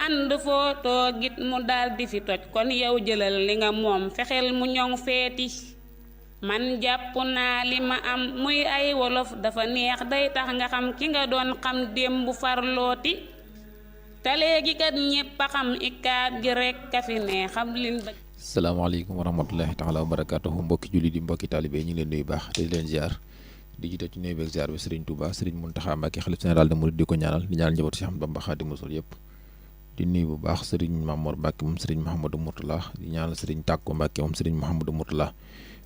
ànd foo toogit mu daldi fi toj kon yow jëlal li nga moom fexeel mu ñoŋ feeti man jàpp naa li ma am muy ay wolof dafa neex day tax nga xam ki nga doon xam démb farlooti te léegi kat ñépp a xam ikaab gi rekk a fi ne xam liñ bëgg. salaamaaleykum wa rahmatullahi taala wa barakaatuhu mbokki jullit yi mbokki taalibe ñu ngi leen nuyu baax te di leen ziar di jiite ci nuyu beeg ziar bi Serigne Touba Serigne Mountakha Mbacké xalif général des mourides di ko ñaanal di ñaanal njabootu Cheikh Ahmadou Bamba Khadimu Rasul yëpp di nuyu bu baax Serigne Mamour Mbacké moom Serigne Mouhamadou Mourtala di ñaanal Serigne Takko Mbacké moom Serigne Mouhamadou Mourtala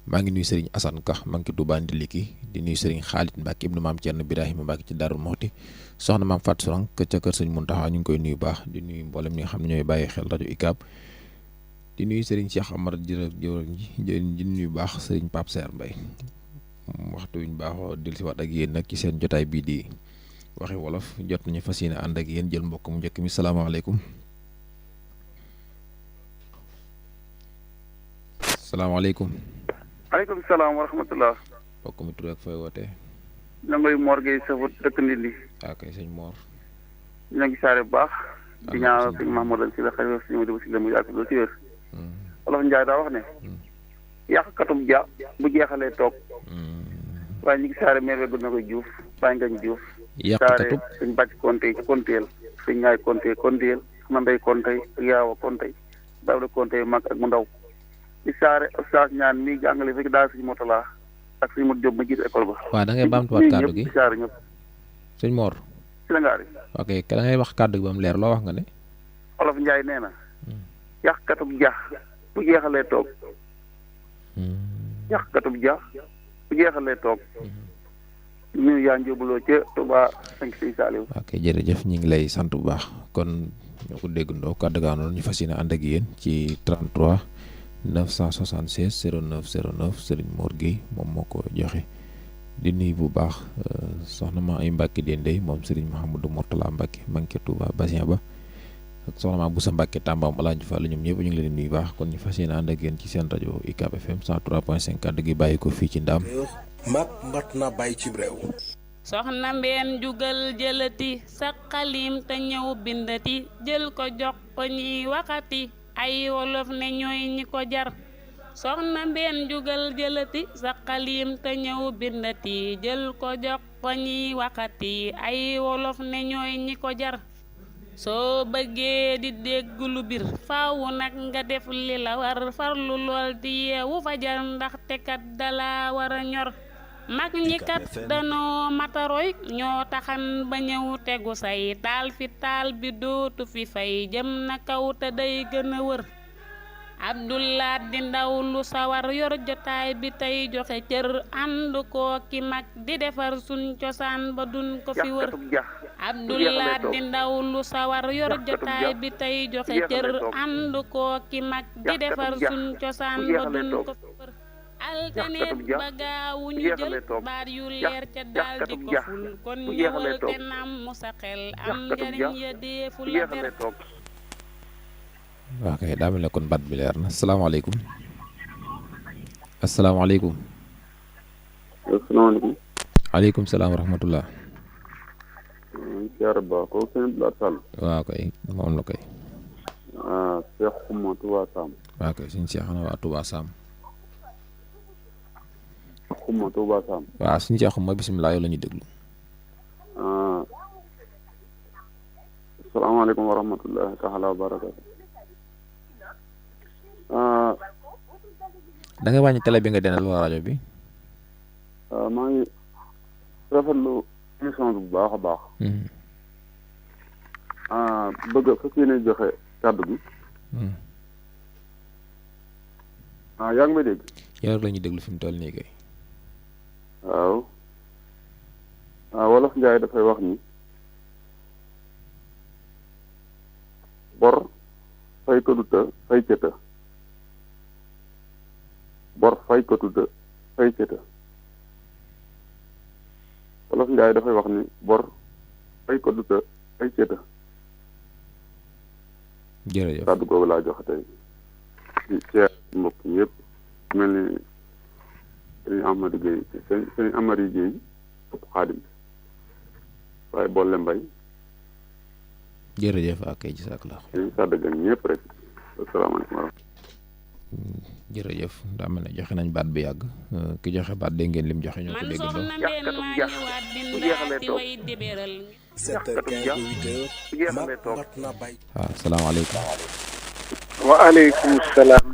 maa ngi nuyu Serigne Assane Ka maa ngi ci Touba Ndiliki di nuyu Serigne Khalid Mbacké ibnu maam Thierno Birahima Mbacké ci Darou Mouhty soxna maam Fatou Sourang ca kër Serigne Mountakha ñu ngi koy nuyu baax di nuyu mboolem ñi nga xam ne ñooy bàyyi xel rajo UCAB di nuyu Serigne Cheikh Amar jërëjëf di nuyu baax Serigne Pape Serre Mbaye waxtu wi ñu baaxoo dellusiwaat ak yéen nag ci seen jotaay bii di waxi wolof jot nañu fas yéene ànd ak yéen jël mbokk mu njëkk mi salaamaaleykum. salaamaaleykum. maaleykum salaam wa rahmatulah. mbokk mi tur ak fooy wootee. na ngay Mor Gueye Safut dëkk Ndindi. waaw kay sëñ Mor. ñoo ngi saare bu baax. di ñaanal sëñ Mahmoud si la xëy si ñëw di si la mu yàgg loolu ci wér. Wolof Njaay daa wax ne. yàqkatub ja bu jeexalee toog. waaye ñu ngi saare meer be na koy juuf bàyyi ngañ juuf. yàqkatub saare suñ bàcc konte ci konteel suñ ñaay konte konteel sama ndey konte ak yaawa konte daaw de konte mag ak mu ndaw. di saare Oustaz ñaan mi jàngale fekk daal suñu motolaa ak suñu mot jóob ma jiite école ba. waaw da ngay baamtuwaat kàddu gi di saare ñëpp. sëñ Mor. ci la ngaari. ok da ngay wax kàddu gi ba mu leer loo wax nga ne. Wolof Njaay nee na. yàqkatub jaax bu jeexalee toog. yàqkatub jaax bu jeexalee toog. ñu yaa njóobuloo ca Touba sank Sëñ Saaliw. ok jërëjëf ñu ngi lay sant bu baax kon ñoo ko déggandoo kàddu gaa noonu ñu fas yéene ànd ak yéen ci 33 976 09 09 Serigne Mor Gueye moom moo ko joxe di nuyu bu baax soxna ma ay Mbacke Dendey moom Serigne Mouhamadou Mourtala Mbacke maa ngi ca Touba Basien ba ak soxna ma Boussa Mbacke Tamba am Alaaji Fall ñoom ñëpp ñu ngi leen di nuyu baax kon ñu fas yéene ànd ak yéen ci seen rajo UCAB FM 103.5 kàddu gi bàyyi ko fii ci Ndaam. mat na bàyyi ci réew. soxna mbeen jugal jëlati sa xalim te ñëw bindati jël ko jox ko ñiy waxati ay wolof ne ñooy ñi ko jar soxna mbeen jugal jëlati sa xalim te ñëw bindati jël ko jox ko ñiy waxati ay wolof ne ñooy ñi ko jar soo bëggee di dégg lu bir faawu nag nga def li la war farlu lool di yeewu fajar ndaxte kat dala war a ñor mag ñi kat danoo mataroy ñoo taxan ba ñëw tegu say taal fi taal bi dootu fi fay jëm na kaw te day gën a wër Abdoulaat di ndaw lu sawar yor jotaay bi tey joxe cër ànd koo ki mag di defar suñ cosaan ba duñ ko fi wër Abdoulaat di ndaw lu sawar yor jotaay bi tey joxe cër ànd koo ki mag di defar suñ cosaan ba duñ ko fi wër altaneet ba gaawu ñu jël baat yu leer ca daal di ko ful kon ñëwal te nam mu sa xel am njariñ ya deefu la ber. waaw kay daa mel ne kon baat bi leer na asalaamaaleykum. asalaamaaleykum. asalaamaaleykum. aleykum salaam wa rahmatullah. siyaare ba ko sëñ Bla Sall. waaw kay moom la koy. Cheikh Xuma Touba Sam. waaw kay suñu Cheikh na waa Touba Sam. Xuma Touba Sam. waaw suñu Cheikh Xuma bisimilah yow la ñuy déglu. asalaamaaleykum wa rahmatullahi taala wa barakatu. da ngay wàññi télé bi nga denal wala rajo bi. maa ngi rafetlu émission bi bu baax a baax. bëgg a fas yéene joxe kàddu gi. yaa ngi may dégg. yow la ñuy déglu fi mu toll nii kay. waaw. Wolof Njaay dafay wax ni. bor fay ko du të fay ca të. bor fay ko du të fay ca të. Wolof Njaay dafay wax ni bor fay ko du të fay ca të. jërëjëf kàddu googu laa joxe tey di ceer mbokk yëpp mel ni sëñ Amadou Gueye sëñ Amari Gueye ëpp Xaadim waaye boole mbay jërëjëf ak kay jazakallah. sa dëgg ñëpp rek asalaamaaleykum. jërëjëf daa mel ne joxe nañ baat bi yàgg ki joxe baat dégg ngeen lim joxe ñoo ko man dégg soxna mbeen maa ñëwaat bindaati way dibéral 7h15 8h mat na bay. waaw salaamaaleykum. waaleykum salaam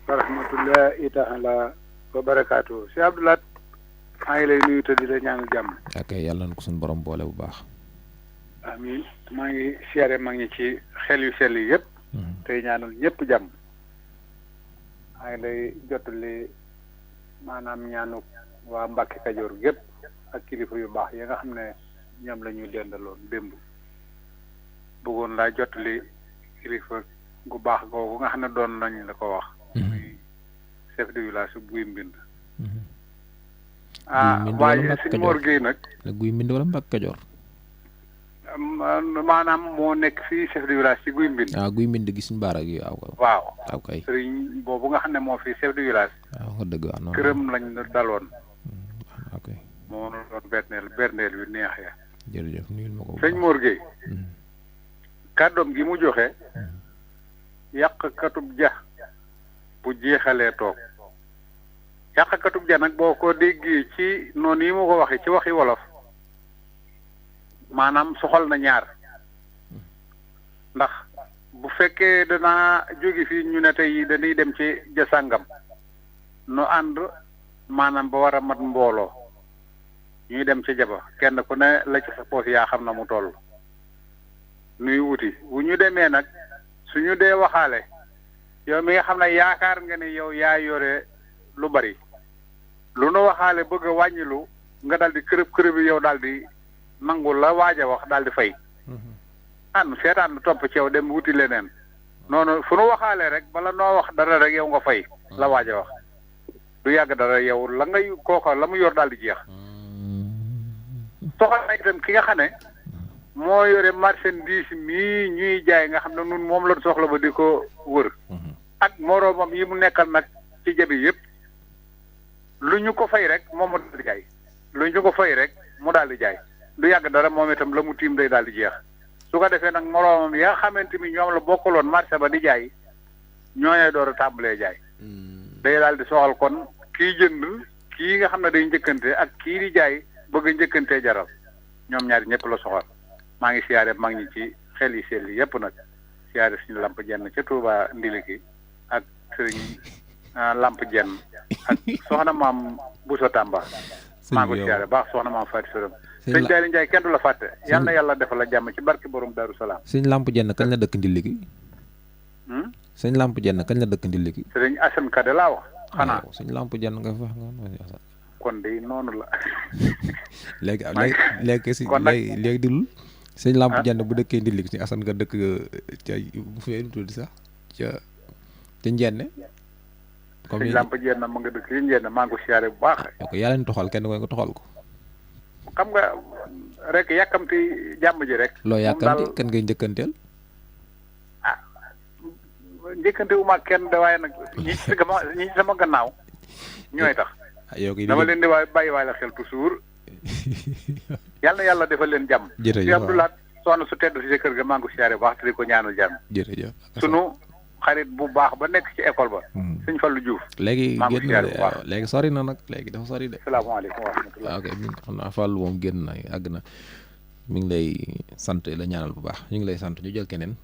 wa rahmatullahi taala wa barakaatu. si Abdoulaye maa ngi lay nuyu te di la ñaanal jàmm. ak yàlla na ko suñu borom boole bu baax. amiin maa ngi siyaare mag ñi ci xel yu sell yi yëpp. tey ñaanal ñëpp jàmm. maa ngi lay jottali maanaam ñaanu waa Mbàkke Kajoor gépp ak kilifa yu baax yi nga xam ne ñoom la ñuy dendaloon démb. bëggoon laa jottali kilifa gu baax googu nga xam ne doon nañ la ko wax. muy chef de village bu Guy Mbind. waaye sëñ Mor Gueye nag. Guy Mbind wala Mbàkke Kajoor. maanaam moo nekk fii chef de village ci Guy Mbind. Guy Mbind gis ñu baara gi waaw. waaw kay sëriñ boobu nga xam ne moo fi chef de village. waaw wax dëgg waaw noonu. këram lañ daloon. ok moo doon berneel yu neex ya. jërëjëf nuyul ma ko. sëñ Mor Gueye. kàddoom gi mu joxe. yàqkatub ja bu jeexalee toog. yàqkatub ja nag boo ko déggee ci noonu yi mu ko waxee ci waxi wolof. maanaam soxal na ñaar ndax bu fekkee danaa jóge fii ñu ne tey dañuy dem ci ja sàngam nu ànd maanaam ba war a mat mbooloo ñuy dem ci jaba kenn ku ne la ci sa poos yaa xam na mu toll nuy wuti bu ñu demee nag suñu dee waxaale yow mi nga xam ne yaakaar nga ne yow yaa yore lu bari lu nu waxaale bëgg a wàññilu nga daal di kërëb yi yow daal di nangu la waaj a wax daal di fay an seetaan topp ci yow dem wuti leneen noonu fu nu waxaalee rek bala noo wax dara rek yow nga fay la waaj a wax du yàgg dara yow la ngay kooka la mu yor daal di jeex soxal na itam ki nga xam ne moo yore marchandise mii ñuy jaay nga xam ne nun moom la soxla ba di ko wër ak moroomam yi mu nekkal nag ci jabi yëpp lu ñu ko fay rek moom mu daal di jaay lu ñu ko fay rek mu daal di jaay du yàgg dara moom itam la mu tiim day daal di jeex su ko defee nag moroomam ya nga xamante ni ñoom la bokkaloon marché ba di jaay ñooñee door a tàmbalee jaay day daal di soxal kon kii jënd kii nga xam ne day njëkkante ak kii di jaay bëgg njëkkantee jaral ñoom ñaari ñëpp la soxal maa ngi siyaare mag ñi ci xel yi seel yi yëpp nag siyaare suñu lamp jenn ca Touba Ndiliki ak sëriñ lamp jenn ak soxna maam Bousso Tamba maa ngi ko siyaare baax soxna maam Fatou Sorom sëñ Daali Njaay kenn du la fàtte yal na yàlla defal la jàmm ci barke borom Daaru Salaam. sëñ lamp jenn kañ la dëkk Ndiliki. sëñ lamp jenn kañ la dëkk Ndiliki. sëriñ Assane Kade laa wax xanaa sëñ lamp jenn nga fa nga kon de noonu la. léegi si léegi diglu sëñ lamp jenn bu dëkkee Ndiliki si Assane nga dëkk ca bu fee nu tudd sax ca njenne comme sëñ lamp jenn ma nga dëkk ci njenne maa ngi ko siyaare bu baax. ok yaa leen toxal kenn ko nga toxal ko. xam nga rek yàkkamti jàmm ji rek. loo yàkkamti kan ngay njëkkanteel. njëkkante wu ma kenn de waaye nag ñi ci sama gannaaw ñooy tax. yow kay dama leen di bàyyi waale xel toujours yal na yàlla defal leen jàmm. jërëjëf si Abdoulaye soxna su tedd si sa kër ga maa ngi ko siyaare bu baax te di ko ñaanal jàmm. jërëjëf sunu xarit bu baax ba nekk ci école ba. sëñ Fallou Diouf. léegi maa ngi ko siyaare bu baax léegi sori na nag léegi dafa sori de. salaamaaleykum wa rahmatulah. ok mi xam naa Fallou moom génn na àgg na mi ngi lay sant la ñaanal bu baax ñu ngi lay sant ñu jël keneen.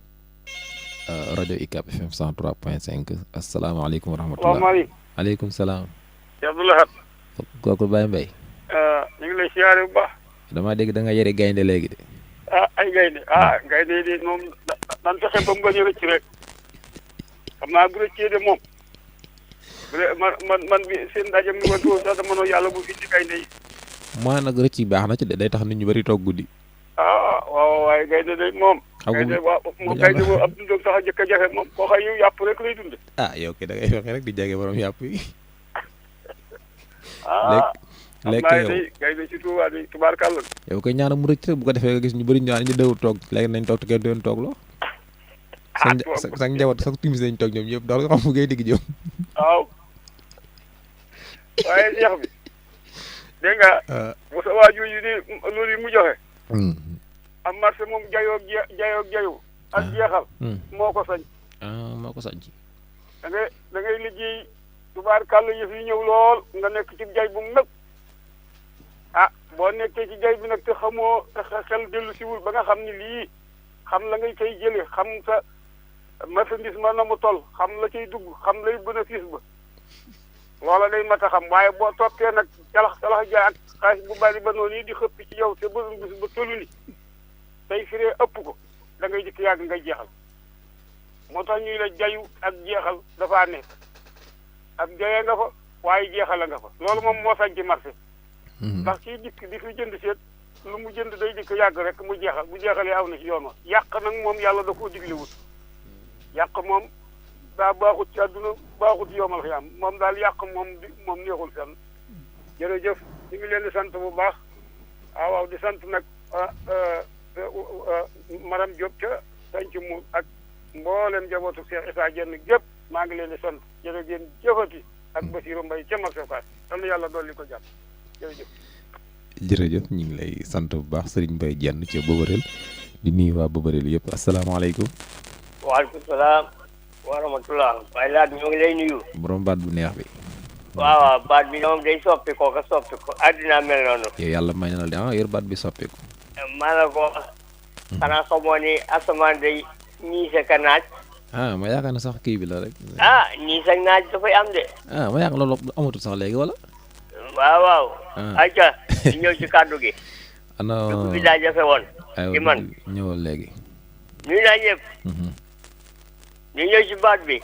rajo UCAB FM 103.5 asalaamaaleykum wa rahmatulah. salaamaaleykum. aleykum salaam. Cheikh Abdoulaye. kooku Baye Mbaye. ñu ngi lay siyaare bu baax. damaa dégg da nga yore gaynde léegi de. ay gaynde gaynde yi de moom daan fexe ba mu bañ a rëcc rek xam naa bu rëccee de moom man bi seen ndaje mi ma tuur sax dama noo yàlla bu fi ci gaynde yi. moo nag rëcc yi baax na ci de day tax nit ñu bari toog guddi. waaw waaye gaynde de moom. gaynde waaw moom gaynde boobu ab dundam sax a jëkk a jafe moom koo xay yu yàpp rek lay dund. yow kay da ngay fexe rek di jege borom yàpp yi. léegi yow gaynde ci Tuubaa di tubaarkàlla. yow koy ñaanal mu rëcc rek bu ko defee nga gis ñu bëri ñu dëwul toog léegi nañ toog te kenn doon toog loo. sa njaboot sax timis nañ toog ñoom ñëpp daal nga xam fu ngay digg jëm. waaw waaye Cheikh bi dégg nga. bu sa waajur yi di loolu yi mu joxe. am marché moom jayoo ak jeexal moo ko sañ. moo ko sañ. da ngay liggéey tubaarkàlla yëf yi ñëw lool nga nekk ci jay bu nëb boo nekkee ci jay bi nag te xamoo te xel dellu siwul ba nga xam ni lii xam la ngay koy jëlee xam sa marchandise ma na mu toll xam la ciy dugg xam lay bénéfice ba loola day mat a xam waaye boo toppee nag calax jaay ak xaalis bu bari ba noonu yi di xëpp ci yow te bëgg bis ba tollu ni tey firee ëpp ko da ngay jëkk yàgg ngay jeexal moo tax ñuy la jayu ak jeexal dafaa nekk ak jayee nga fa waaye jeexal nga fa loolu moom moo sañ ci marché ndax kii dikk di fi jënd seet lu mu jënd day dikk yàgg rek mu jeexal bu jeexalee aw na ci yoon wa yàq nag moom yàlla da koo diglewut yàq moom daa baaxut ci àdduna baaxut yomal xiyaam moom daal yàq moom neexul fenn jërëjëf ñu ngi leen di sant bu baax waaw di sant nag madame Diop ca sanc mu ak mboolem jabootu Cheikh Issa Diène gépp maa ngi leen di sant jërëjëf jëfati ak Basirou Mbaye ca Marseille am na yàlla dolli ko jàpp jërëjëf ñu ngi lay sant bu baax Serigne Mbaye Diène ca Bobareel di nuyu waa Bobareel yëpp asalaamaaleykum. waaleykum salaam wa rahmatulah. waaye laat ñoo ngi lay nuyu. borom baat bu neex bi. waaw baat bi moom day soppi ko addina mel noonu. yow yàlla may na la de yor baat bi soppi ko. maa la ko. xanaa xamoo ni asamaan day ñiise ka naaj. ma yaakaar ne sax kii bi la rek. ñiise ak naaj dafay am de. ma yaakaar loolu amatul sax léegi wala. waaw. ayca ñu ñëw ci kàddu gi. dugub bi daa jafe woon. ci man ñëwal léegi. nuyu naa ñëpp. ñu ñëw ci baat bi.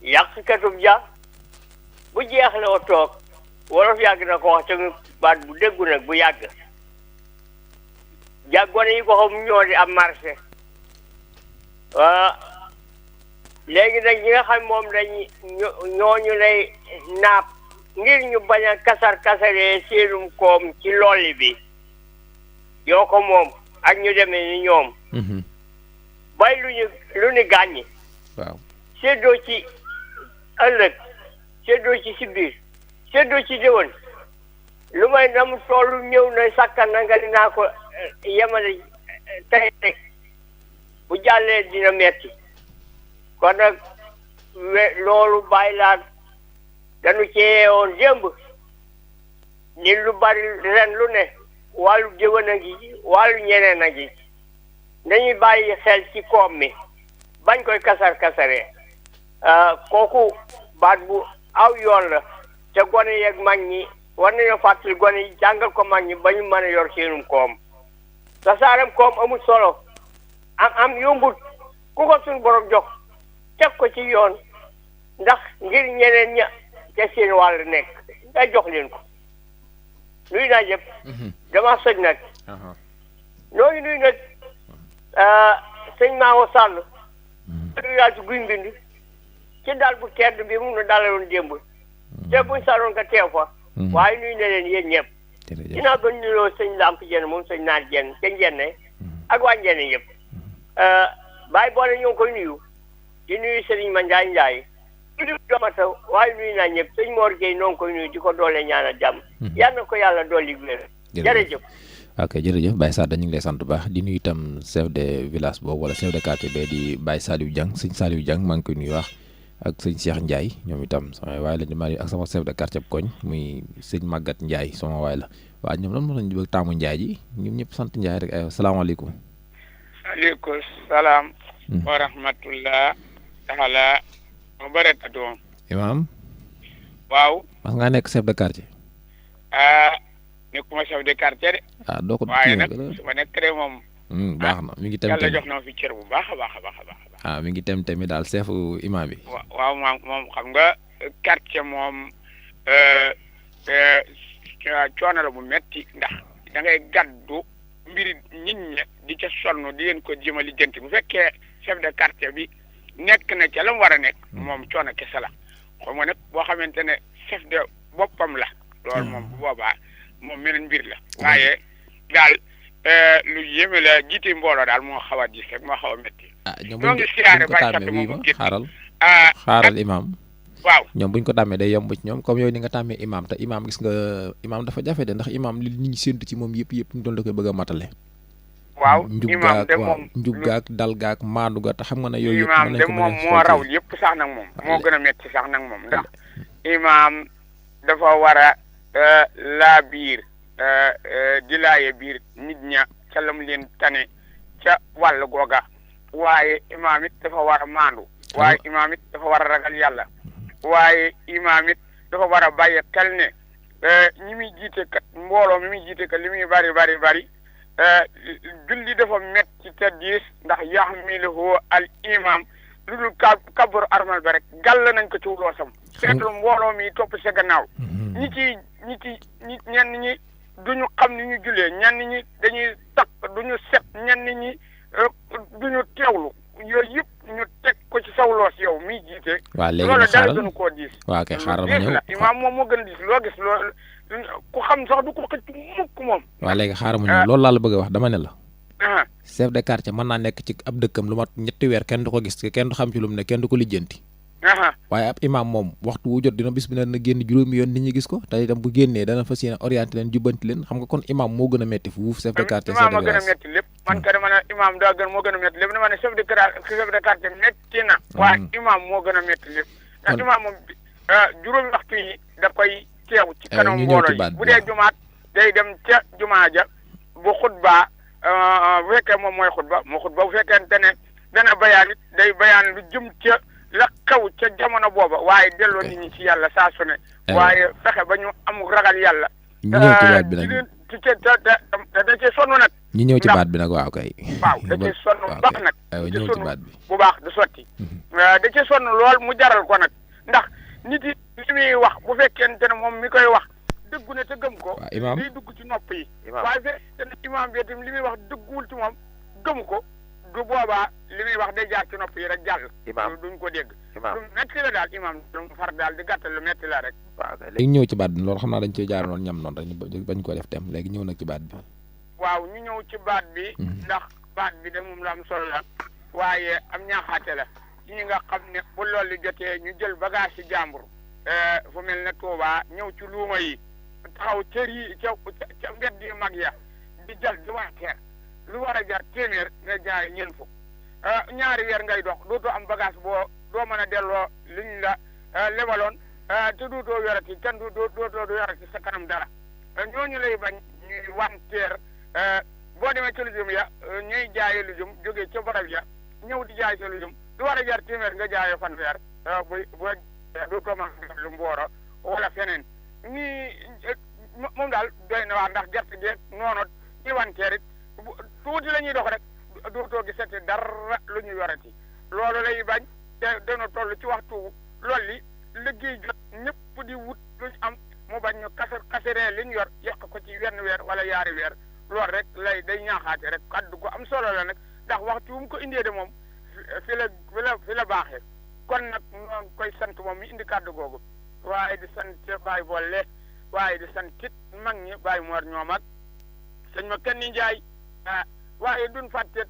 yàqkatub ja bu jeexle o toog wolof yàgg na ko wax te baat bu déggu nag bu yàgg. jàggoone yi ko xam ñoo di am marché. léegi nag ñi nga xam moom ñooñu lay naap. ngir ñu bañ a kasaree seenum koom ci lolli bi yoo ko moom ak ñu demee ni ñoom bay lu ni gàññi waaw séddoo ci ëllëg séddoo ci si biir séddoo ci déwén lu may nam toolu ñëw na sakkan na nga dinaa ko yemale tey rek bu jàllee dina metti kon nag loolu bàyyi laat dañu ceewoon démb ni lu bari ren lu ne wàllu déwén a ngi wàllu ñeneen a ngi nañuy bàyyi xel ci koom mi bañ koy kasaree kooku baat bu aw yoon la te gone yeeg mag ñi war nañoo fàttali gone yi jàngal ko mag ñi ba ñu mën a yor seenum koom tasaaram koom amul solo am yombut ku ko suñu borom jox teg ko ci yoon ndax ngir ñeneen ña te seen wàll nekk nga jox leen ko nuyu naa ñëpp dama sëñ nag nooyu nuyu nag sëñ Maawo Sall yaatu guy mbind ci dal bu tedd bi mu nu dalaloon démb te buñ saloon nga teew fa waaye nuyu na leen yéen ñëpp dinaa gën nuyoo sëñ Lamp Jenn moom sëñ Naar Jenn ca Njenne ak waa Njenne yëpp bàyyi boole ñoo ngi koy nuyu di nuyu Sëriñ Ma Njaay domata waaye nuyu naa ñëpp sëñ Mor Gueye noo ngi koy nuyu di ko doole ñaanal jàmm yal na ko yàlla dolli wér jërëjëf ok jërëjëf Baye Sada ñu ngi lay sant bu baax di nuyu itam chef de village boobu wala chef de quartier bee di Baye Saliou Diang sëñ Saliou Diang maa ngi koy nuyu wax ak sëñ Cheikh Ndiaye ñoom itam sama waay la di maa ak sama chef de quartier koñ muy sëñ Maguette Ndiaye sama waay la waaw ñoom lan moo tax ñu bëgg taamu Ndiaye ji ñoom ñëpp sant Ndiaye rek aywa salaamaaleykum. aleykum salaam. wa rahmatullah taala wa barakatuh. Imaam. waaw. mas ngaa nekk chef de quartier. nekkuma chef de quartier de. doo ko waaye nag su ma nekk de moom. baax na mi ngi tem yàlla jox na fi cër bu baax a baax a baax a baax. mi ngi tem tamit daal chef imam bi. waaw moom xam nga quartier moom coono la bu metti ndax da ngay gaddu mbiri nit ñi di ca sonn di leen ko jëma lijjanti bu fekkee chef de quartier bi nekk na ca la mu war a nekk moom coono kese la xam nga nag boo xamante ne chef de boppam la loolu moom bu boobaa moom meneen mbir la waaye daal lu yéeme la jiite mbooloo daal moo xaw a gis rek moo xaw a métti. ñoom buñ ko tàmmee wii ma xaaral imam waaw ñoom buñ ko tàmmee day yomb ci ñoom comme yow ni nga tàmmee imam te imam gis nga imam dafa jafe de ndax imam li nit ñi séntu ci moom yëpp ñu doon la koy bëgg a matale. waaw njub imaam gaak de waaw moom njub gaak dal gaak maandu ga te xam nga ne yooyu yëpp imaam mën nañ de ko moom bañ a moo xool raw ci- yëpp sax nag moom moo gën a metti sax nag moom ndax imaam dafa war a laa biir di laaye biir nit ña ca lam leen tane ca wàll googa waaye imaam it dafa war a maandu waaye imaam it dafa war a ragal yàlla waaye imaam it dafa war a bàyyi xel ne ñi muy jiite kat mbooloo mi muy jiite kat li muy bari julli dafa metti te diis ndax yaxmiluhu al imam lu dul kabbaru armal ba rek gàll nañ ko ci loosam seetlu mbooloo mi topp sa gannaaw ñi ñenn ñi duñu xam ni ñu jullee ñenn ñi dañuy takk duñu set ñenn ñi duñu teewlu yooyu yëpp ñu teg ko ci saw loos yow miy jiite waaw léegi loolu nag dara xaaral gënu koo diis waaw kay xaaral ma diis ñëw la imaam moom moo gën a diis loo gis loolu ku xam sax du ko xëcc mukk moom waaw léegi xaaral ma ñëw loolu laa la bëgg a wax dama ne la ah chef de quartier mën naa nekk ci ab dëkkam lu mat 3 weer kenn du ko gis kenn du xam ci lu mu ne kenn du ko lijjanti ah waaye ab imam moom waxtu wu jot dina bis bi na génn juróomi yoon nit ñi gis ko te itam bu génnee dana fas yéene orienté leen jubbanti leen xam nga kon imam moo gën a metti fuuf chef de quartier chef imaam a de gën a village metti lépp man ka dama ne imaam daa gën moo gën a metti lépp dama ne chef de quartier metti na waaye imaam moo gën a metti lépp ndax imaam moom juróomi waxtu yi da koy teew ci kanam ñu ñëw ci mbooloo baat yi bi bu dee jumaat day dem ca jumaa ja bu xutba bu fekkee moom mooy xutba moo xutba bu fekkente ne dana bayaan it day bayaan lu jëm ca la kaw ca jamono booba waaye delloo nit ñi ci yàlla saa su ne waaye fexe ba ñu am ragal yàlla ñu ñëw ci baat bi nag ci da cee sonn nag ñu ñëw ci baat bi nag waaw kay waaw da cee sonn bu baax nag aywa da ñëw cee ci sonn baat bi bu baax du sotti da cee sonn lool mu jaral ko nag ndax nit yi li muy wax bu fekkente ne moom mi koy wax dëggu ne te gëm ko waaw imaam day dugg ci nopp yi waaye fekkente ne imaam bi itam li muy wax dëgguwul ci moom gëm ko du boobaa li muy wax day jaar ci nopp yi rek jàll duñ ko dégg lu metti la daal imaam lu far daal di gàttal lu metti la rek léegi ñëw ci baat bi loolu xam naa dañ cee jaar noonu ñam noonu rek ñu bañ ko def tem léegi ñëw nag ci baat bi waaw ñu ñëw ci baat bi ndax baat bi de moom la am solo la waaye am ñaaxaate la ci ñi nga xam ne bu loolu jotee ñu jël bagage ci jàmbur fu mel ne Touba ñëw ci luuma yi taxaw cër yi ca mbedd yu mag ya di jël di wanteer lu war a jar téeméer nga jaay ñeent fukk ñaari weer ngay dox dootoo am bagage boo doo mën a delloo liñ la lebaloon te dootoo yorati kenn dootoo yorati sa kanam dara ñooñu lay bañ ñuy wanteer boo demee ca lujum ya ñuy jaaye lujum jógee ca barab ya ñëw di jaay sa lujum lu war a jar téeméer nga jaayee fanweer bu dootoo mën a lu mbooro wala feneen nii moom daal doy na wax ndax gerte gi noonu ci wanteer it tuuti la ñuy dox rek dootoo gisati dara lu ñu yorati loolu lay bañ te dana toll ci waxtu loolu li liggéey jot ñëpp di wut lu ñu am mu bañ ñu kasaree li ñu yor yàq ko ci wenn weer wala yaari weer loolu rek lay day ñaaxaate rek kaddu ko am solo la nag ndax waxtu wu mu ko indee de moom fi la baaxee kon nag ñoo ngi koy sant moom mi indi kaddu googu waaye di sant Baye Bolle waaye di sant it mag ñi Baye Mor ñoom ak sëñ ma kenn ni Njaay waaye duñ fàtte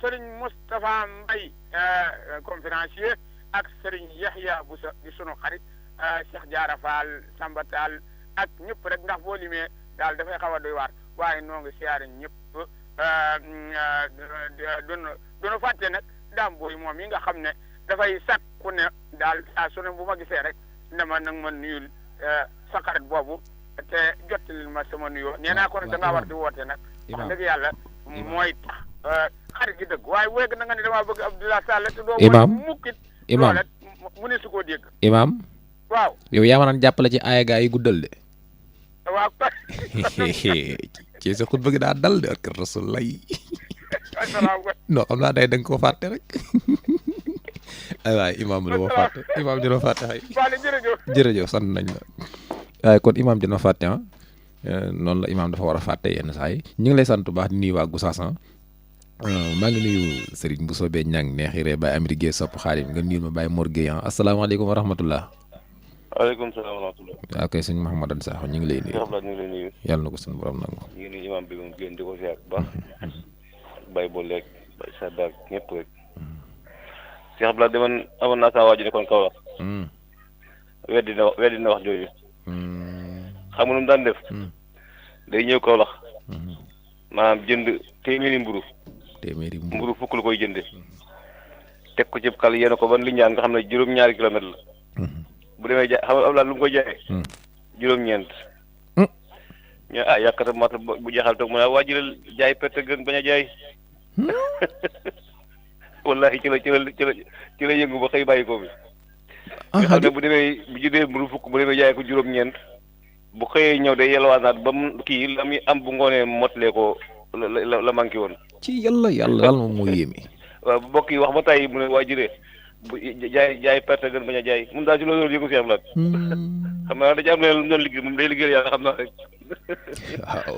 Serigne Moustapha Mbaye conférencier ak Serigne Yahya Boussa di sunu xarit Cheikh Diarra Fall Samba Tall ak ñëpp rek ndax boo limee daal dafay xaw a doy waar waaye noo ngi siyaare ñëpp duñu fàtte nag daam booy moom yi nga xam ne dafay sàkku ne daal saa su ne bu ma gisee rek ne ma nag ma nuyul sa xarit boobu te jottalil ma sama nuyoo nee naa ko ne da ngaa war di woote nag wax dëgg yàlla mooy tax xarit gi dëgg waaye wéeg na nga ne damaa bëgg Abdoulaye Sall te doo imaam mukkit imaam mu ne su koo dégg imaam waaw yow yaa ma naan jàppale ci aaya gaa yi guddal de waaw ci sa xutba gi daa dal de ak rasul lay asalaamaaleykum non xam naa day da nga koo fàtte rek ay waay imaam dama fàtte imaam dina fàtte xay Waale jërëjëf jërëjëf sant nañ la waaye kon imaam dina fàtte noonu la imaam dafa war a fàtte yenn saa yi ñu ngi lay sant bu baax di nuyu waa Gossas maa ngi nuyu Serigne bu soobee ñang neexiree Baye Amady Guèye sopp xaarim nga nuyul ma Baye Mor Guèye asalaamaaleykum wa rahmatullah waaleykum salaam wa rahmatulah. waaw kay sëñ Mouhamadou Sakho ñu ngi lay nuyu. ñu ngi lay nuyu. yàlla na ko suñu borom nangu. ñu ngi nuyu imaam bi moom génn di ko ziar bu baax. Baye Bolle ak Baye Sadda ak ñëpp rek. Cheikh Abdoulaye demoon amoon naa saa waa ji nekkoon Kaolack. weddi na wax jooju. xam nga nu mu daan def. day ñëw Kaolack. maanaam jënd téeméeri mburu téeméeri mburu fukk la koy jënde teg ko ci xal yéen ko ban li ñaan nga xam ne juróom-ñaari kilomètre la bu demee jaay xam nga Abdoulaye lu mu ko jaayee juróom-ñeent ñu yàkkata mat bu jeexal toog mu ne waa jëlal jaay perte gën bañ a jaay wallahi ci la yëngu ba xëy bàyyi ko bi nga xam ne bu demee bu jëndee mburu fukk bu demee jaay ko juróom-ñeent bu xëyee ñëw day yelwaanaat ba mu kii la muy am bu ngoonee motlee ko la manqué woon ci yàlla daal moom moo yéeme. waaw mbokk yi wax ba tey mu ne waa jëree bu jaay perte gën bañ a jaay mun daal ci loolu yëngu Cheikh Abdoulaye xam naa dañu am ne lu mu doon liggéey moom day liggéeyal yàlla xam naa rek waaw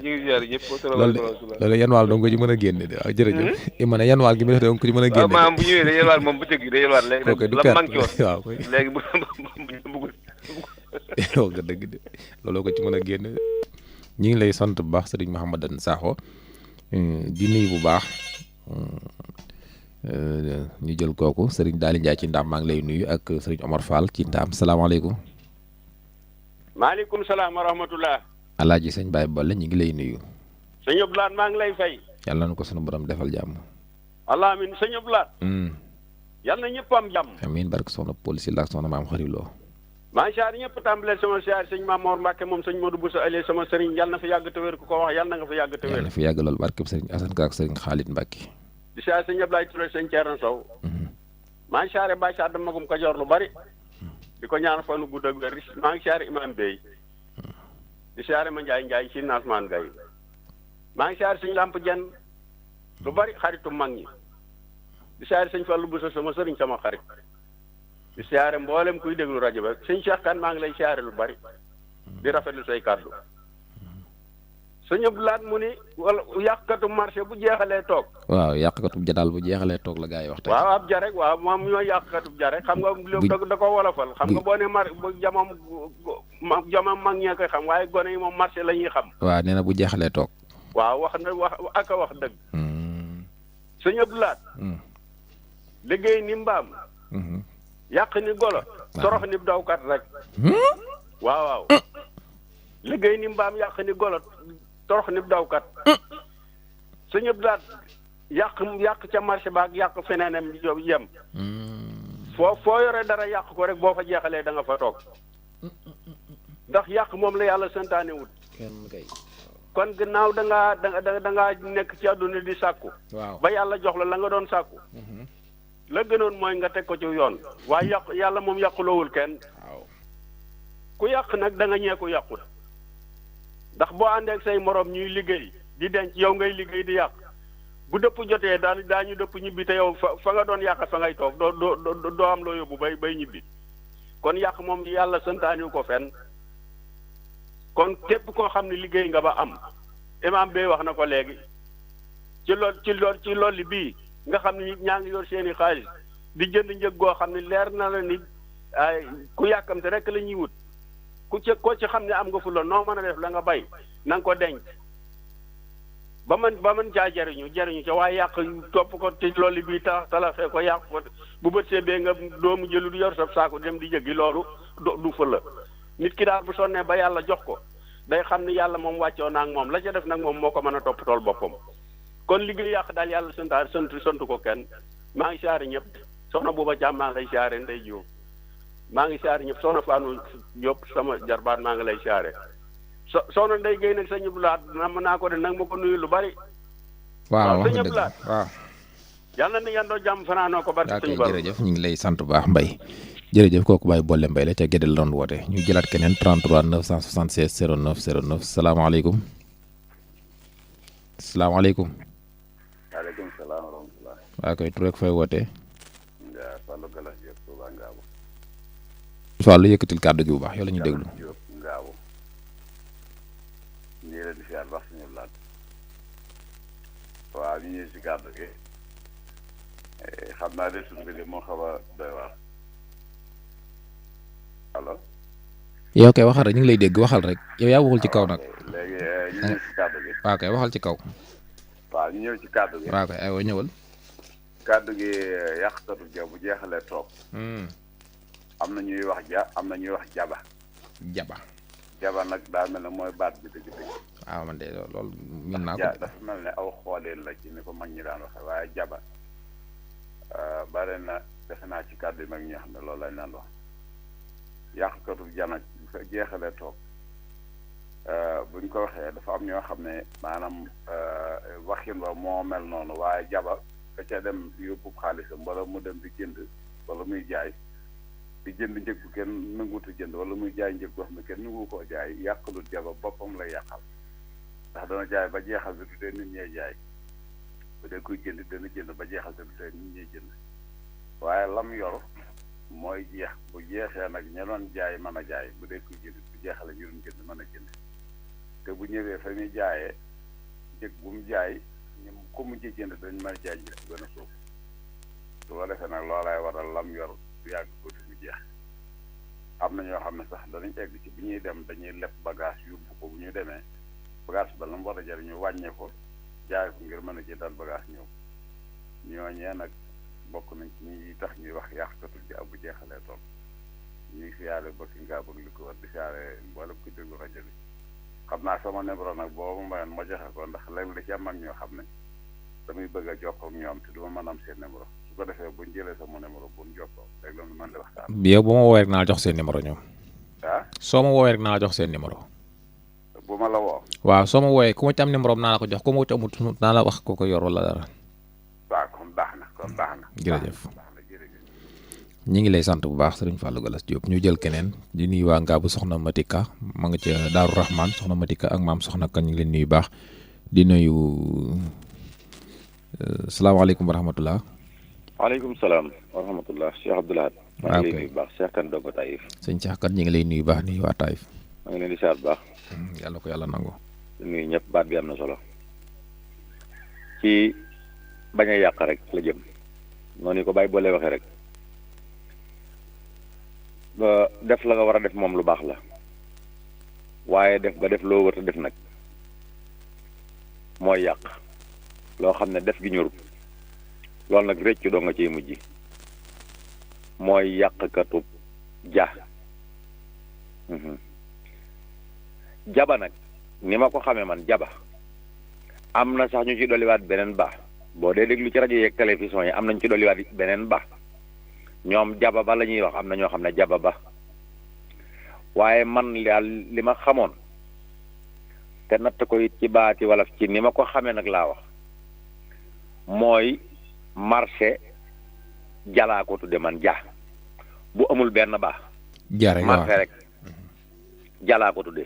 ñu ngi ziar ñëpp loolu yan waal dong ko ci mën a génne de waaw jërëjëf ma ne yan waal gi mu def dong ko ci mën a génne maanaam bu ñëwee day yelwaat moom bu tëgg day yelwaat léegi la manqué woon waaw koy léegi bu bëggul yow nga dëgg de looloo ko ci mën a génne ñu ngi lay sant bu baax sëriñ Mouhamadane Sakho di nuyu bu baax ñu jël kooku sëriñ Daali Ndiaye ci Ndaam maa ngi lay nuyu ak sëriñ Omar Fall ci Ndaam salaamaaleykum. maaleykum salaam wa rahmatullah. alaaji sëñ Baye Bolle ñu ngi lay nuyu. sëñ Abdoulaye maa ngi lay fay. yàlla na ko sunu borom defal jàmm. allah amiin sëñ Abdoulaye. yàlla na ñëpp am jàmm. amiin barke soxna Poli si laak soxna maam xariloo. maa ngi siyaar ñëpp tàmbalee sama siyaar sëñ Mamour Mbacke moom sëñ Modou Boussa Allé sama sëriñ yàlla na fa yàgg te wér ku ko wax yàlla na nga fa yàgg te wér. yàlla na fa yàgg lool barke sëriñ Assane Ka ak sëriñ Khalid Mbacke. di siyaar sëñ Abdoulaye Touré sëñ Thierno Sow. maa ngi siyaare Baye Sadda Magum Kajoor lu bari. di ko ñaan fa nu gudd ak wér maa ngi siyaare Imam Bey. di siyaare ma Ndiaye ci Nasman Gaye. maa ngi siyaare sëñ Lamp Jenn lu bari xaritu mag ñi. di siyaare sëñ Fallou Boussa sama sëriñ sama xarit. di siyaare mboolem kuy déglu rajo ba sëñ Cheikh Kane maa ngi lay siyaare lu bari. di rafetlu say kàddu. sëñ Abdoulaye mu ni wala yàqkatu marché bu jeexalee toog. waaw yàqkatu jadaal bu jeexalee toog la gaa yi wax tey. waaw ab jarek waaw moom ñooy yàqkatu jarek xam nga da ko wolofal xam nga boo ne bu jamam mag ñee koy xam waaye gone yi moom marché la ñuy xam. waaw nee na bu jeexalee toog. waaw wax dëgg. sëñ Abdoulaye. liggéey ni mbaam. yàq ni golo. torox ni dawkat rek. waaw. liggéey ni mbaam yàq ni golo torox ni dawkat. sëñ Abdoulaye yàq ca marché ba ak yàq feneenam yem. foo yore dara yàq ko rek boo fa jeexalee da nga fa toog. ndax yàq moom la yàlla santaane wut. kon gannaaw da ngaa nekk ci àdduna di sàkku. waaw ba yàlla jox la nga doon sàkku. la gënoon mooy nga teg ko ci yoon. waaye yàlla moom yàquloowul kenn. ku yàq nag da nga ñee ko yàqut. ndax boo àndee ak say morom ñuy liggéey di denc yow ngay liggéey di yàq bu dëpp jotee daañu dëpp ñibbi te yow fa nga doon yàq fa ngay toog doo am loo yóbbu bay ñibbi kon yàq moom yàlla santaaniwu ko fenn kon képp koo xam ne liggéey nga ba am imam bee wax na ko léegi ci loolu bii nga xam ne ñaa ngi yor seeni xaalis di jënd njëg goo xam ne leer na la ni ku yàkkamte rek la ñuy wut ku ci xam ne am nga fu la noo mën a def la nga bay na nga ko denc ba mën caa jariñu ca waaye yàq topp ko ci loolu bii talaxee ko yàq ko bu bët see bee nga doomu jëlu di yor sa saako dem di jëggi loolu du fa la nit ki daal bu sonnee ba yàlla jox ko day xam ne yàlla moom wàccoo naa ak moom la ca def nag moom moo ko mën a topp tool boppam kon liggéey yàq daal yàlla sant ko kenn maa ngi siyaare ñëpp soxna Bouba Thiam maa ngi lay siyaare Ndey Jóob maa ngi siyaare ñëpp soxna Fanu Diop sama jarbaat maa ngi lay siyaare soxna Ndey Géey nag sëñ Blaat nam naa ko de nag ma ko nuyu lu bari waaw sëñ Blaat waaw yàlla na yendoo jàmm fanaanoo ko bari sëñ Ba jërëjëf ñu ngi lay sant bu baax Mbaye jërëjëf kooku Baye Bolle Mbaye la ca Gédé la doon woote ñu jëlaat keneen 33 976 09 09 salaamaaleykum salaamaaleykum waaleykum salaam wa rahmatulah. waa koy tur rek fay wootee waaw Fallou Galas Diop Touba Ngaabu. Fallou yëkkatil kàddu gi bu baax yow la ñuy déglu. Diop Ngaabu. ñu ngi leen di siyaar baax suñu laat. waaw ñu ñëw si kàddu gi. xam naa de suñu mbir moo xaw a doy waar. allo. yow kay waxal rek ñu ngi lay dégg waxal rek yow yaa waxul ci kaw nag. léegi ñu ñëw si kàddu gi. waaw kay waxal ci kaw. waaw ñu ñëw ci kàddu gi. waaw kay aywa ñëwal. kàddu gi yàqkatu ja bu jeexalee toog. am na ñuy wax am na ñuy wax jaba. jaba. jaba nag daa mel ne mooy baat bi dëgg-dëgg. waaw man de loolu min naa ko ja dafa mel ne aw xooleel la ci ni ko mag ñi daan waxe waaye jaba bare na defe naa ci kàddu yi mag ñi xam ne loolu lañ daan wax yàqkatu janag bu fa jeexalee toog buñ ko waxee dafa am ñoo xam ne maanaam waxin ba moo mel noonu waaye jaba ka ca dem yóbbu xaalisam wala mu dem di jënd wala muy jaay di jënd njëg bu kenn nanguutu jënd wala muy jaay njëg boo xam ne kenn nangu koo jaay yàqalul jaba boppam lay yàqal ndax dana jaay ba jeexal te du tee nit ñee jaay bu dee kuy jënd dana jënd ba jeexal te du tee nit ñee jënd waaye lam yor mooy jeex bu jeexee nag ña doon jaay mën a jaay bu dee kuy jënd bu jeexale ñu doon jënd mën a jënd te bu ñëwee fa muy jaayee njëg bu mu jaay ñu ko mu ci jënd dañ mën a jaay njëg bu gën a suuf su ko defee nag loolay waral lam yor du yàgg tuuti mu jeex am na ñoo xam ne sax danañ egg ci bi ñuy dem dañuy leb bagage yóbbu ko bu ñu demee bagage ba la mu war a jar ñu wàññee ko jaay ko ngir mën a jëndal bagage ñëw ñooñee nag bokk nañ ci ñi tax ñuy wax yàqkatul ji bu jeexalee tool ñuy siyaare bëkki ngaa bëgg li ko war di siyaare mboolem ku déglu rajo bi xam naa sama numéro nag boobu mayoon ma joxe ko ndax léegi la ci am ak ñoo xam ne damay bëgg a jokkoo ak ñoom te du ma mën a am seen numéro su ko defee buñ jëlee sama numéro buñ jokkoo léegi la ñu mën di waxtaan. yow bu ma woowee rek naa la jox seen numéro ñoom. ah soo ma woowee rek naa la jox seen numéro. bu ma la woo. waaw soo ma woowee ku ma ci am numéro am naa la ko jox ku ma ci amut naa la wax ko ko yor wala dara. waaw kon baax na kon baax na. jërëjëf ñi ngi lay sant bu baax sëriñ Fallou Gallas Diop ñu jël keneen di nuyu waa Ngaabu soxna Matika ma nga ca Daaru Rahman soxna Matika ak maam soxna kan ñu ngi leen nuyu baax di nuyu salaamaaleykum wa rahmatullah. waaleykum salaam wa rahmatullah Cheikh Abdoulaye. maa ngi lay nuyu baax Cheikh Kane Dongo Taïf. sëñ Cheikh Kane ñu ngi lay nuyu baax nuyu waa Taïf. maa ngi leen di siyaar bu baax. yàlla ko yàlla nangu. di nuyu ñëpp baat bi am na solo. ci bañ a yàq rek la jëm noonu ko bàyyi boole waxee rek. ba def la nga war a def moom lu baax la waaye def ba def loo war a def nag mooy yàq loo xam ne def gi ñorut loolu nag rëcc doo nga ciy mujj mooy yàqkatu ja jaba nag ni ma ko xamee man jaba am na sax ñu ci dolliwaat beneen baax boo dee déglu ci rajo yeeg télévision yi am nañ ci dolliwaat beneen baax ñoom jaba ba la ñuy wax am na ñoo xam ne jaba ba waaye man daal li ma xamoon te natt ko it ci baati wala ci ni ma ko xamee nag laa wax mooy marché jalaa ko tudde man ja bu amul benn baax marché rek jalaa ko tudde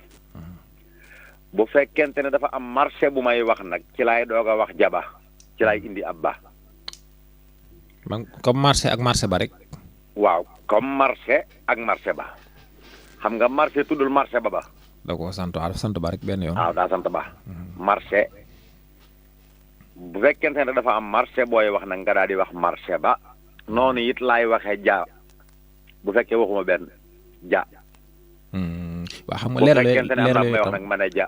bu fekkente ne dafa am marché bu may wax nag ci laay doog a wax jaba ci laay indi ab baax man comme marché ak marché ba rek. waaw comme marché ak marché ba xam nga marché tuddul marché ba. da koo sant waaw sant ba rek benn yoon. waaw daa sant ba. marché bu fekkente ne dafa am marché booy wax nag nga daal di wax marché ba noonu it laay waxee ja bu fekkee waxuma benn ja. waaw xam nga leer bu fekkente ne am na may wax nag ma ne ja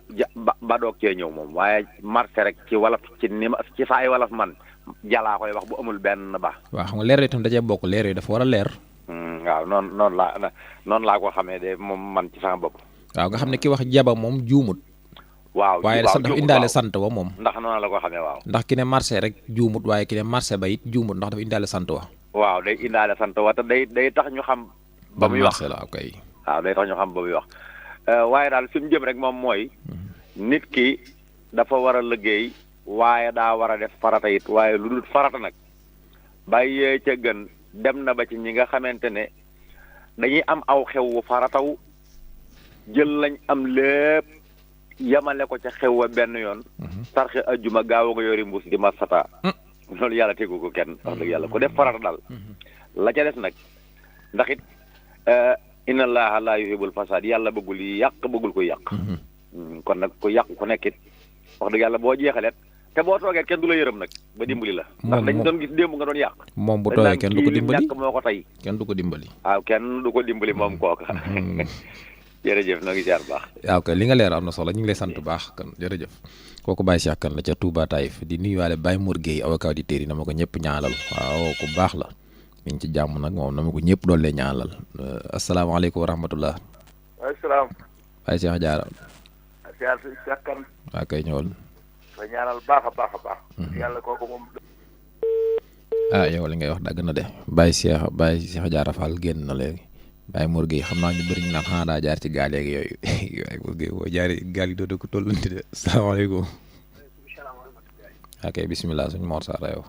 ba doog cee ñëw moom waaye marché rek ci wolof ci ni ma ci saay wolof man. jalaa koy wax bu amul benn ba. waaw xam nga leer itam dajee bokk leer yi dafa war a leer. waaw noonu laa ko xamee de moom man ci sama bopp. waaw nga xam ne ki wax jaba moom juumut. waaw waaye dafa indaale sant wa moom. ndax noonu la ko xamee waaw. ndax ki ne marché rek juumut waaye ki ne marché ba it juumut ndax dafa indaale sant wa. waaw day indaale sant wa te day tax ñu xam. ba muy wax marché la ok. waaw day tax ñu xam ba muy wax waaye daal fi mu jëm rek moom mooy nit ki dafa war a liggéey. waaye daa war a def farata it waaye lu dul farata nag bàyyee ca gën dem na ba ci ñi nga xamante ne dañuy am aw xew wu farataw jël lañ am lépp yamale ko ca xew wa benn yoon sarxe ajjuma gaaw nga yori mbuus di ma sata loolu yàlla tegu ko kenn wax dëgg yàlla ku def farata daal la ca des nag ndax it inna allaha la yuhibbul fasad yàlla bëggul yàq bëggul ko yàq kon nag ku yàq ku nekkit wax dëgg yàlla boo jeexalet te boo toogee kenn du la yërëm nag ba dimbali la. ndax dañ doon gis démb nga doon yàq. moom bu toogee kenn du ko dimbali ñàkk moo ko tey. kenn du ko dimbali. waaw kenn du ko dimbali moom kooka. jërëjëf noo ngi ziar bu baax. waaw kay li nga leer am na solo ñu ngi lay sant bu baax kan jërëjëf. kooku Baye Cheikh Kane la ca Touba Taïf di nuyuwaale Baye Mour Guèye avocat di téeri na ma ko ñëpp ñaanal waaw ku baax la mi ngi ci jàmm nag moom na ma ko ñëpp doon lee ñaanal asalaamaaleykum wa rahmatullah. waaleykum salaam. Baye Cheikh Diarra. siyaar si sakkan waa kay ñëwal fa ñaanal baax a baax a baax yàlla kooku moom ah yow li ngay wax dagg na de Baye Cheikh Diarra Fall génn na léegi Baye Mor Gueye xam naa ñu bëri ñu naan xanaa daa jaar ci gaal yeeg yooyu Baye Mor Gueye boo jaaree gaal yi doon ko tollanti de salaamaaleykum ok bisimilah suñu Mor Sarr yow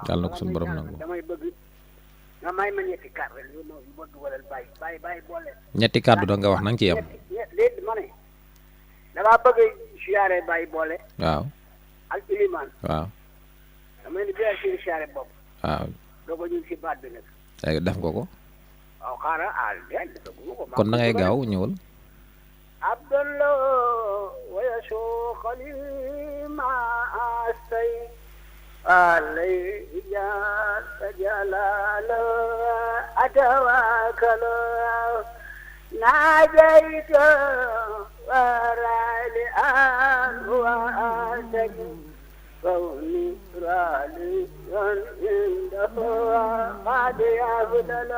yàlla na ko suñu borom nangu damay bëgg nga may ma ñetti kàddu rek yu ma dugalal bàyyi boole ñetti kàddu da nga wax na nga ci yem léegi ma ne damaa bëgg siyaare bàyyi boole waaw ak ilimaan waaw damay ni biar seen siyaare bopp waaw doo ko ñu si baat bi nag léegi def nga ko waaw xaaral defagu ko kon da ngay gaaw ñëwal abdallah wayaso xalima asay عليه جلال أتواكل ناديت ورالي وأتك كوني رالي عنده قد يبدل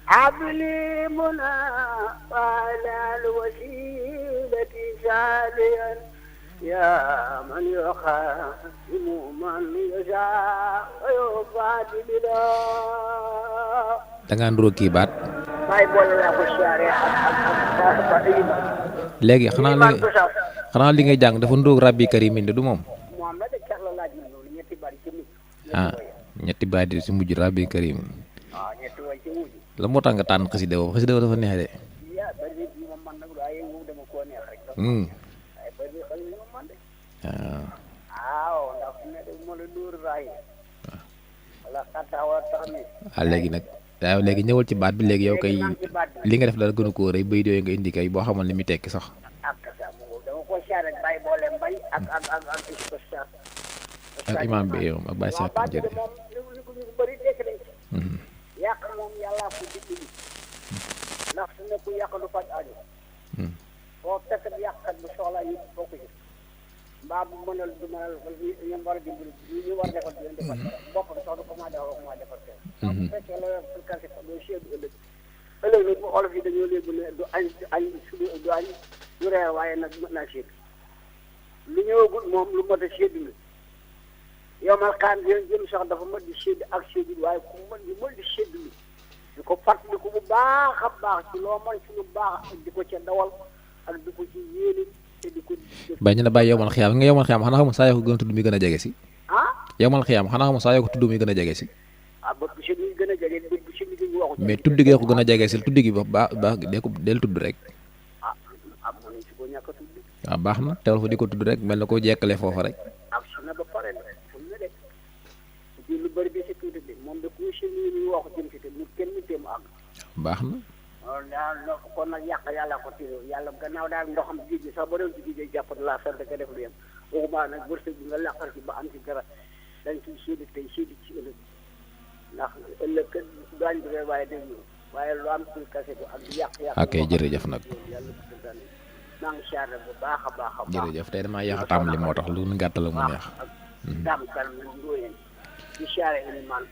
حبلي منا على الوسيلة ساليا يا من يخاصم من يشاء ويفادي بلا da nga nduro kii baat may boole laa ko siyaare léegi xanaa li ngay jàng dafa ndóog rabbi karim inde du moom moom la de cax la laaj na loolu ñetti bari ci mujj ñetti baat yi ci mujj rabbi karim waaw ñetti way ci mujj la moo tax nga tànn xasida boobu xasida boobu dafa neex de ya bari bi moom man nag waaye moom dama koo neex rek ay bari xal moom man de waaw ndax ne de mo la dóor raay wala xatawa tax ni léegi nag waaw léegi ñëwal ci baat bi léegi yow kay li nga def dara gën a koo rëy bay yooyu nga indi kay boo xamal li muy tekki sax ak sa mo dama ko siyaare rek bàyyi boole mbay ak ispostar ak imam bi yow ak Baye Cheikh jërëjëf moom li ko ñu bëri dekk nañ ci yàq moom yàllaa ko dimbali ndax su nekku yàq du faj aajo boo fekk yàqkat bu soxla yi bokk ci mbaa bu mënal du mënal ñu war a dimbali ñu war a defal di leen defal boppam sax du ko maa defal ko maa defal te bu fekkee la kase doo seedu ëllëg nag bu olof yi dañoo léegi ne du añ sudu du añ du reer waaye nag mën naa seedu lu ñëwagul moom lu mot a seedu la yow man kaan jëm sax dafa mën di seedu ak seedu waaye ku mën di seedu li di ko fàttali ko bu baax a baax ci loo mën ci lu baax ak di ko ca dawal ak di ko ci yéene te di ko bàyyi ñu ne bàyyi yomal xiyaam nga yomal xiyaam xanaa xamul saa yoo ko gën a tudd mi gën a jege si yomal xiyaam xanaa xamul saa yoo ko tudd mi gën a jege si bët bu si gën a jege bët bu si gi waxu mais tudd gee ko gën a jege si tudd gi baax dee ko del tudd rek mën si ko ñàkk a tudd waaw baax na teewal fa di ko tudd rek mel na koo jekkale foofa rek ak su na ba pare fu mu ne de ci lu bëri bi si tuuti bi moom de ku si ñu waxu jëm si te mu kenn mu àgg baax na daal kon nag yàq yàlla ko tiir yàlla gannaaw daal ndoxam géej gi sax ba doon ci géej jàpp la sant ka def lu yem waxuma nag wërsëg bi nga làqal ci ba am ci dara dañ ciy séedi tey séedi ci ëllëg ndax ëllëg kat daañ bi waaye dégg ñu waaye lu am ci kase ko ak yàq ok jërëjëf nag yàlla maa ngi siyaare bu baax a baax a baax jërëjëf tey damaa yéex a tàmbali moo tax lu nu gàttal mu neex daam kal na ndóoyeen di siyaare ilimaan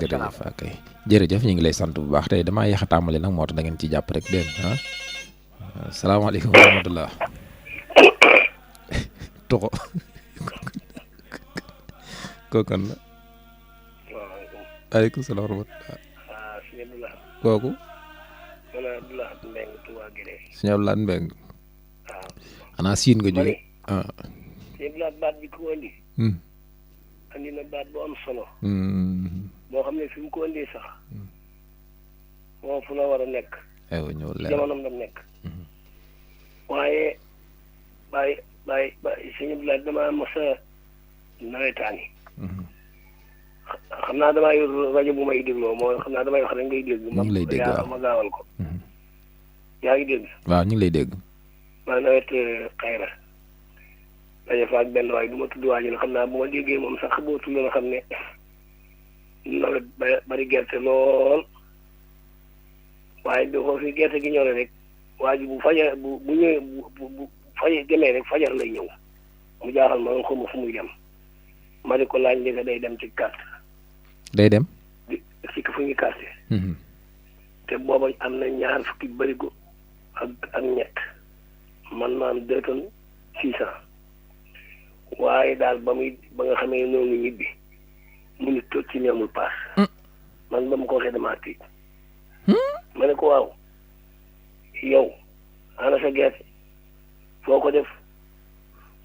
jërëjëf ok jërëjëf ñu ngi lay sant bu baax tey damaa yéex a tàmbali nag moo tax da ngeen ci jàpp rek dégg nga salaamaaleykum wa rahmatullah toxo kookan la aleykum salaam wa rahmatullah kooku sëñ Abdoulaye Mbengue xanaa siin nga jóge baat bi ko andi andi na baat bu am solo boo xam ne fi mu ko andi sax moom fu la war a nekk jamonoom la nekk waaye bàyyi sëñ Abdoulaye dama mos a nawetaani xam naa damaa yor rajo bu may dégloo moo xam naa damay wax rek ngay dégg ñu ngi lay dégg waaw ma gaawal ko yaa ngi dégg waaw ñu ngi lay dégg maa nawet xayra daje fa ak benn waaye du ma tudd waa ji xam naa bu ma déggee moom sax boo tudd nga xam ne nawet bari gerte lool waaye bi ko fi gerte gi ñëwee rek waa ji bu fajar bu ñëwee bu fajar demee rek fajar lay ñëw mu jaaxal ma nga xamu fu muy dem ma di ko laaj ndeke day dem ci carte day dem ci fu ñuy carte te booba am na ñaar fukki bërigo ak ñett man ma am 2 tonnes 600 waaye daal ba nga xamee noonu ñibbi mu ngi toog ci ñamul paas man ba mu ko waxee damaa tiit ma ne ko waaw yow ana sa gerte foo ko def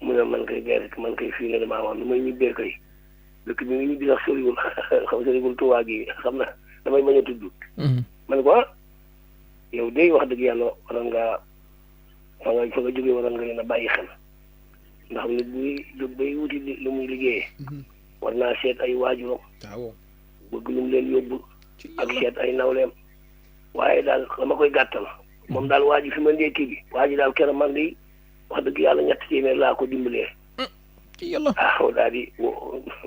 mu ne man koy gerte man koy fii ne damaa wax lu may ñibbee kay dëkk bi nga ñibbi sax soriwul soriwul Tuubaa gi xam na damay bañ a tudd ma ne ko yow day wax dëgg yàlla waroon ngaa fa nga jógee waroon nga leen a bàyyi xel ndax nit buy jóg bay wuti lu muy liggéeyee war naa seet ay waajuram bëgg lu mu leen yóbbu ak seet ay nawleem waaye daal dama koy gàttal moom daal waa ji fi ma ndékki bi waa ji daal keroog man di wax dëgg yàlla 300 laa ko dimbalee daal di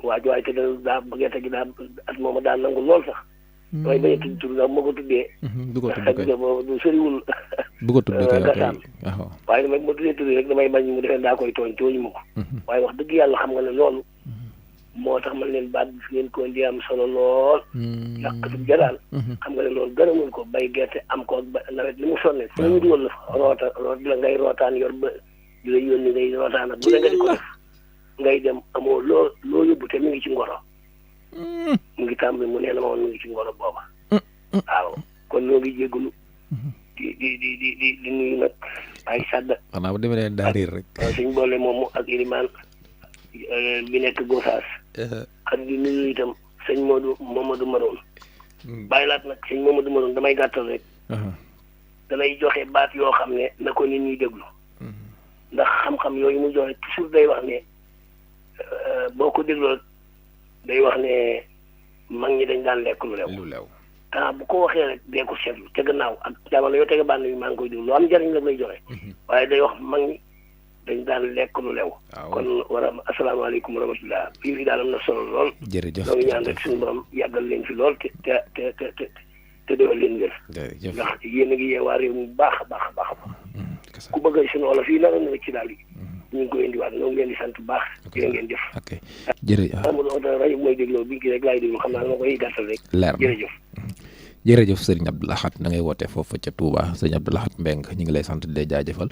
waaye te daa gerte gi daal at mooma daal nangu lool sax damay bañ a tudd tur daal moo ko tuddee du soriwul bu ko tudd kay gasaan waaye damay ma tuddee tur rek damay bañ mu defee daa koy tooñu ma ko waaye wax dëgg yàlla xam nga ne loolu moo tax man leen baat bi fi ngeen ko indi am solo lool yàqatu jaraal xam nga ne loolu gën a mën ko bay gerte am ko ak nawet li mu sonne fu ñu dugal la fa root la ngay rootaan yor ba di la yónni ngay rootaan ak bu ne nga di ko def ngay dem amoo loo yóbbu te mi ngi ci ngoro mu ngi tàmbali mu nee na ma woon mu ngi ci ngoro booba waaw kon ñoo ngi jégalu di nuyu nag ay sàdda xanaa bu demee daa riir rek suñ boole moomu ak ilimaan bi nekk Gosaas ak di nuyu itam sëñ Mamadou Maroon bàyyi laat nag sëñ Mamadou Maroon damay gàttal rek danay joxe baat yoo xam ne na ko nit ñuy déglu ndax xam-xam yooyu mu joxe toujours day wax ne boo ko dégloo day wax ne mag ñi dañ daan lekk lu lew bu ko waxee rek dee ko seetlu ca gannaaw ak jamono yoo tege bànn bi maa ngi koy déglu lu am njëriñ la may joxe waaye day wax mag ñi dañ daan lekk lu lew kon asalaamaaleykum wa rahmatulah bii fi daal am na solo lool jërëjëf donc ñaan rek suñu borom yàggal leen fi lool te defal leen wér ndax yéen a ngi yee waa réew mi baax a baax a baax a baax ku bëgg suñu olof yi nara na ci daal yi ñu ngi koy indiwaat ñoo ngi leen di sant bu baax jërë ngeen jëf jërëjëf rajo mooy dégloo bi ngi rek laay déglu xam naa dama koy gàttal rek leer jërëjëf jërëjëf sëriñ Abdou Lahad da ngay woote foofu ca Touba sëriñ Abdou Lahad Mbeng ñu ngi lay sant di lay jaajëfal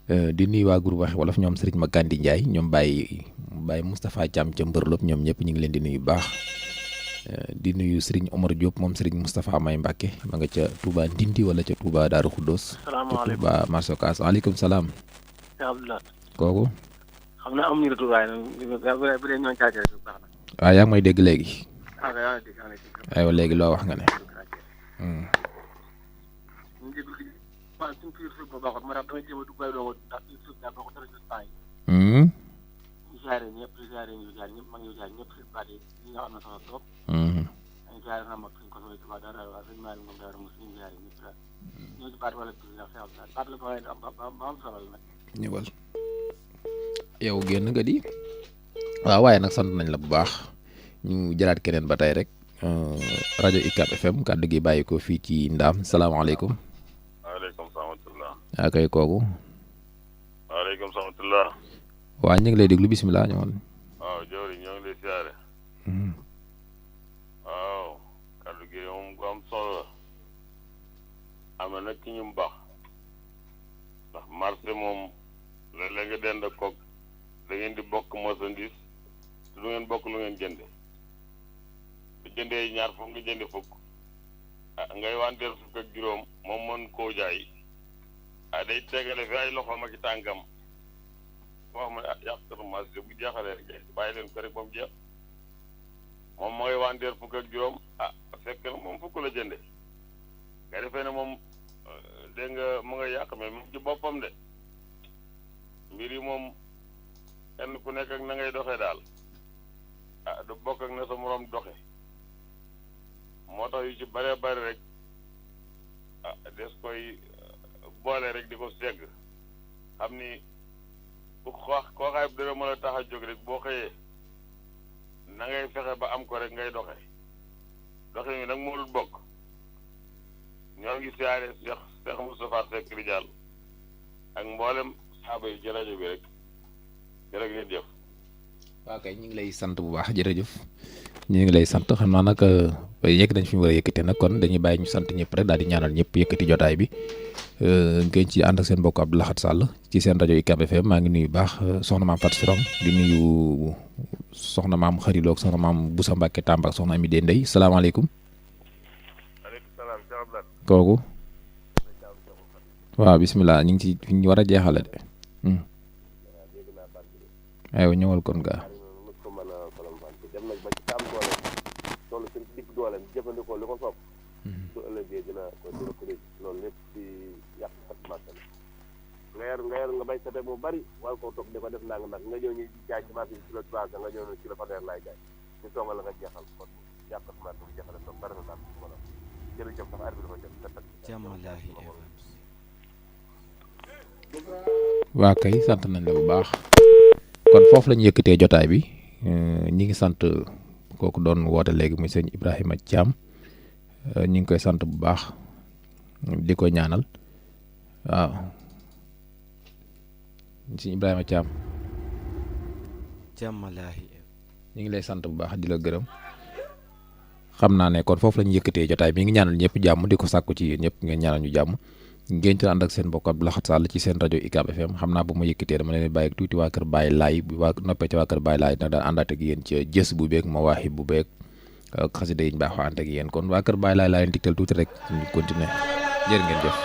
di nuyu waa groupe Waxi Wolof ñoom sëriñ Magandi Ndiaye ñoom Baye Moustapha Thiam ca Mbërlop ñoom ñëpp ñu ngi leen di nuyu baax di nuyu sëriñ Omar Diop moom sëriñ Moustapha May Mbacke ma nga ca Touba Ndindi wala ca Touba Daaru Xuddoos ca Touba marché Ocass waaleykum salaam kooku xam na am ñu retour waaye bu dee ñoo caagee rek baax na waaw yaa ngi may dégg léegi aywa léegi loo wax nga ne waaw suñu kii suuf ba baaxut moo tax damay jéem a dugg waaye doo ndax suñu suuf daal boo ko tëralee temps yi. ñu jaaree ñëpp ñëpp mag ñu jaar ñëpp seen baat yi ñi nga xam ne sama trop. dañu jaaree na mag suñ ko soobee tubaab dara waaw suñu maanaam moom dara mos ñu jaaree ñëpp daal ñoo ci baat wala tuuti ndax baat la ko waaye ba am solo la nag. ñëwal yow génn nga di waaw waaye nag sant nañ la bu baax ñu jëlaat keneen ba tey rek rajo UCAB FM kàddu gi bàyyi ko fii ci Ndaam salaamaaleykum. waaleykum salaamatulah. yaa koy kooku. waaleykum salaamatulah. waa ñu ngi lay déglu bisimilah ñëwoon. waaw Diori ñoo ngi lay siyaare. waaw kàddu gi moom ku am solo la. am na nag ki ñu baax. ndax marché moom léeg-léeg nga dend koog da ngeen di bokk marchandise te du ngeen bokk lu ngeen jënde bu jëndee ñaar fukk nga jënde fukk ngay wanteer fukk ak juróom moom mën koo jaay day tegale fi ay loxoom ak i tànkam wax ma yàqkatu marché bu jeexalee rek bàyyi leen ko rek ba mu jeex moom ma ngay wanteer fukk ak juróom fekk na moom fukk la jënde nga defee ne moom dégg nga mu nga yàq mais mu ci boppam de mbir yi moom kenn ku nekk ak na ngay doxee daal du bokk ak na sa moroom doxe moo tax yu ci bëree bëri rek des koy boole rek di ko segg xam ni bu koo xaay dara mën a tax a jóg rek boo xëyee na ngay fexe ba am ko rek ngay doxe doxe mi nag moo dul bokk ñoo ngi siyaare Cheikh Moustapha Seck Rijal ak mboolem saaba yi ci rajo bi rek jërëjëf. waaw kay ñu ngi lay sant bu baax jërëjëf ñu ngi lay sant xam naa nag yëkk nañ fi ñu war a yëkkate nag kon dañuy bàyyi ñu sant ñëpp rek daal di ñaanal ñëpp yëkkati jotaay bi ngeen ci ànd ak seen mbokk Abdou Lahad Sall ci seen rajo UCAB FM maa ngi nuyu baax soxna maam Fatou Sirong di nuyu soxna maam Xarilo ak soxna maam Boussa Mbacke Tamba ak soxna Ami Dendey salaamaaleykum. maaleykum salaam Cheikh Abdoulaye. kooku. waaw bisimilah ñu ngi ci fi ñu war a jeexale de. aywa ñëwal kon gaa. jëfandikoo li ko soob su ëllëgee dina ko récc loolu lépp ci yàq kat marché la nga bay sa te mu bari wal ko toog di ko def ndànk nag nga ñëw ñu jaay ci marché bi kilo 300 nga ñëw ne kilo fanweer laay jaay ñu toogal la nga jeexal kon yàq kat marché bi jeexale toog bari na daal voilà jërëjëf sax arbi dafa jëf waa kay sant nañ la bu baax kon foofu la ñu yëkkatee jotaay bi ñi ngi sant kooku doon woote léegi muy sëñ Ibrahima Thiam ñu ngi koy sant bu baax di ko ñaanal waaw sëñ Ibrahima Thiam ñu ngi lay sant bu baax di la gërëm xam naa ne kon foofu la ñu yëkkatee jotaay bi ngi ñaanal ñëpp jàmm di ko sàkku ci yéen ñëpp ngeen ñaanal ñu jàmm ngeen ci ànd ak seen mbokk Abdou Lahad Sall ci seen rajo UCAB FM xam naa bu ma yëkkatee dama leen bàyyi tuuti waa kër Baye Laay bi waa noppee ci waa kër Baye Laay nag daan àndaat ak yéen ci jës bu beeg Mawahib bu beeg xasida yi ñu baaxoo ànd ak yéen kon waa kër Baye Laay laa leen digtal tuuti rek ñu continuer jërë ngeen jëf